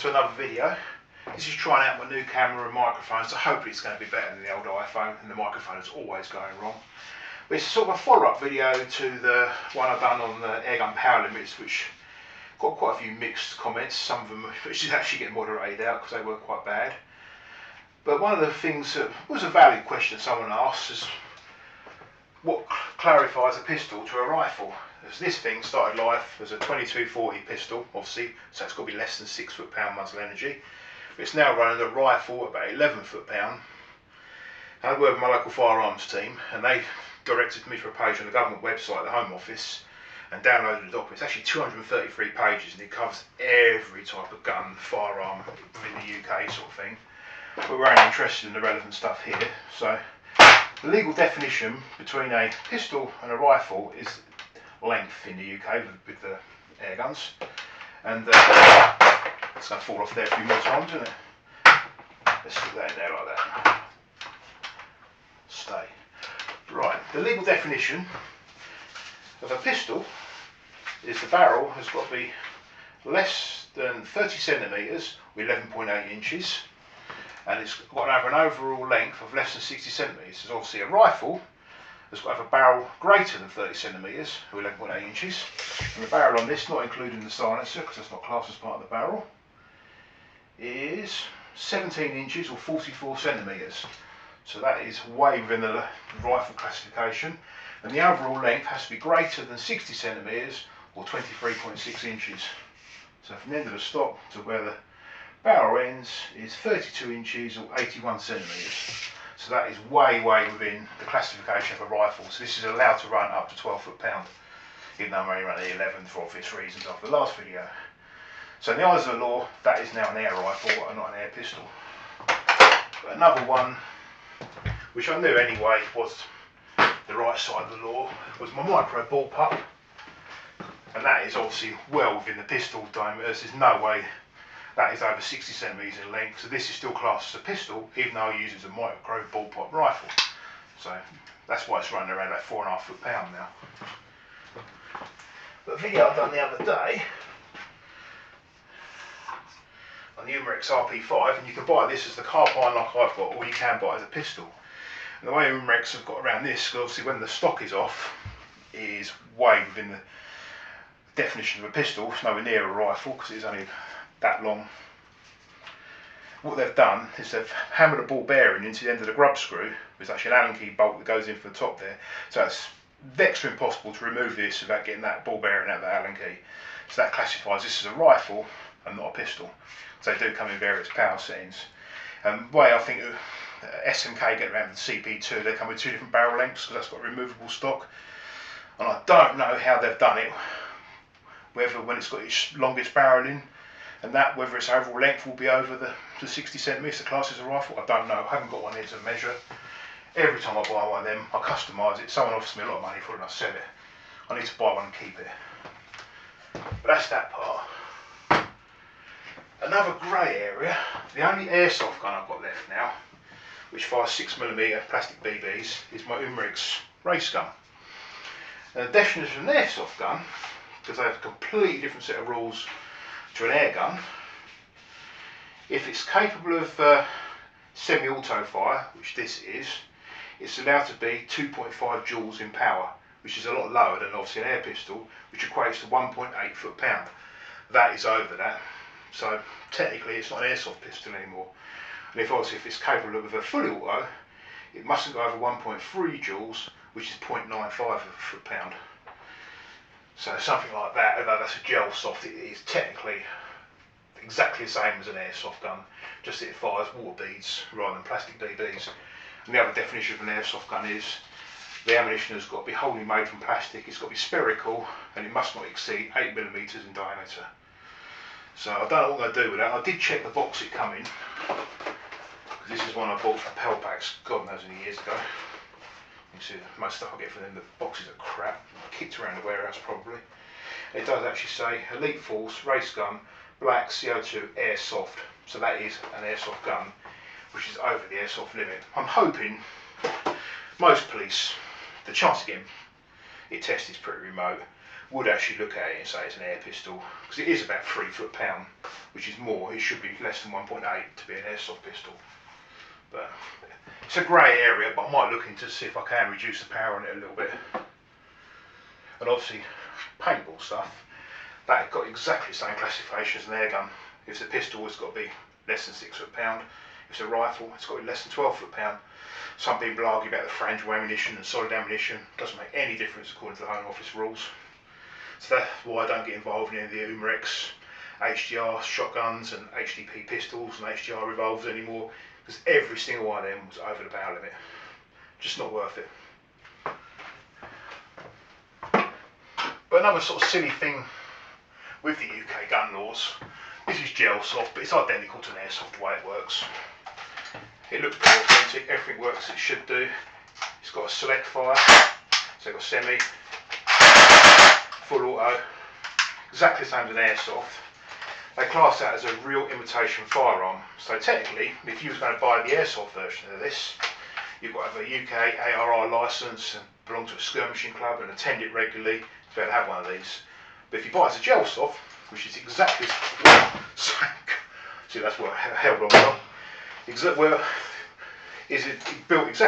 to another video. This is trying out my new camera and microphone, so hopefully it's going to be better than the old iPhone, and the microphone is always going wrong. But it's sort of a follow-up video to the one I've done on the Airgun power limits, which got quite a few mixed comments, some of them which did actually get moderated out because they were quite bad. But one of the things that was a valid question someone asked is what clarifies a pistol to a rifle. As this thing started life as a 2240 pistol, obviously, so it's got to be less than 6 foot-pound muzzle energy. But it's now running a rifle at about 11 foot-pound. I worked with my local firearms team, and they directed me to a page on the government website, the Home Office, and downloaded the document. It's actually 233 pages, and it covers every type of gun, firearm within the UK sort of thing. But we're only interested in the relevant stuff here. So the legal definition between a pistol and a rifle is length in the UK with the Airguns, and it's going to fall off there a few more times, isn't it? Let's put that in there like that. Stay. Right, the legal definition of a pistol is the barrel has got to be less than 30 centimetres or 11.8 inches, and it's got to have an overall length of less than 60 centimetres. There's obviously a rifle has got to have a barrel greater than 30 centimetres or 11.8 inches, and the barrel on this, not including the silencer because that's not classed as part of the barrel, is 17 inches or 44 centimetres. So that is way within the rifle classification, and the overall length has to be greater than 60 centimetres or 23.6 inches. So from the end of the stock to where the barrel ends is 32 inches or 81 centimetres. So that is way within the classification of a rifle. So this is allowed to run up to 12 foot-pound, even though I'm only running 11 for obvious reasons after the last video. So in the eyes of the law, that is now an air rifle and not an air pistol. But another one, which I knew anyway was the right side of the law, was my micro bullpup, and that is obviously well within the pistol diameters. There's no way that is over 60 centimetres in length, so this is still classed as a pistol, even though I use it as a micro bullpup rifle. So that's why it's running around about 4.5 foot-pound now. But a video I've done the other day on the Umrex RP5, and you can buy this as the carbine like I've got, or you can buy it as a pistol. And the way Umrex have got around this, because obviously when the stock is off, is way within the definition of a pistol. It's nowhere near a rifle because it's only that long. What they've done is they've hammered a ball bearing into the end of the grub screw. There's actually an Allen key bolt that goes in for the top there, so it's next to impossible to remove this without getting that ball bearing out of the Allen key. So that classifies this as a rifle and not a pistol. So they do come in various power settings. The way I think SMK get around with the CP2, they come with 2 different barrel lengths because that's got removable stock, and I don't know how they've done it, whether when it's got its longest barrel in and that, whether its overall length will be over the 60 centimetres, the class as a rifle. I don't know, I haven't got one here to measure. Every time I buy one of them, I customise it. Someone offers me a lot of money for it and I sell it. I need to buy one and keep it. But that's that part. Another grey area, the only airsoft gun I've got left now, which fires 6mm plastic BBs, is my Umrex race gun. And the definition of an airsoft gun, because they have a completely different set of rules to an air gun, if it's capable of semi-auto fire, which this is, it's allowed to be 2.5 joules in power, which is a lot lower than obviously an air pistol, which equates to 1.8 foot-pound. That is over that, so technically it's not an airsoft pistol anymore. And if it's capable of a fully auto, it mustn't go over 1.3 joules, which is 0.95 foot-pound. So something like that, although that's a gel soft, it is technically exactly the same as an airsoft gun, just that it fires water beads rather than plastic BBs. And the other definition of an airsoft gun is the ammunition has got to be wholly made from plastic, it's got to be spherical, and it must not exceed 8mm in diameter. So I don't know what I'm going to do with that. I did check the box it come in, because this is one I bought from Pelpax, God knows many years ago. You can see most stuff I get from them, the boxes are crap, kicked around the warehouse probably. It does actually say Elite Force Race Gun Black CO2 Airsoft, so that is an airsoft gun which is over the airsoft limit. I'm hoping most police, the chance of getting it tested is pretty remote, would actually look at it and say it's an air pistol, because it is about 3 foot-pound which is more. It should be less than 1.8 to be an airsoft pistol. But it's a grey area, but I might look into see if I can reduce the power on it a little bit. And obviously, paintball stuff, that got exactly the same classification as an airgun. If it's a pistol, it's got to be less than 6 foot-pound. If it's a rifle, it's got to be less than 12 foot-pound. Some people argue about the frangible ammunition and solid ammunition. It doesn't make any difference according to the Home Office rules. So that's why I don't get involved in any of the Umarex HDR shotguns and HDP pistols and HDR revolvers anymore, because every single one of them was over the power limit. Just not worth it. But another sort of silly thing with the UK gun laws, this is gel soft, but it's identical to an airsoft the way it works. It looks pretty authentic, everything works as it should do. It's got a select fire, so it's got semi, full auto, exactly the same as an airsoft. They class that as a real imitation firearm. So technically, if you was going to buy the airsoft version of this, you've got to have a UK ARI licence and belong to a skirmishing club and attend it regularly to be able to have one of these. But if you buy it as a gel soft, which is exactly the same, see that's what held on well. Is it built exactly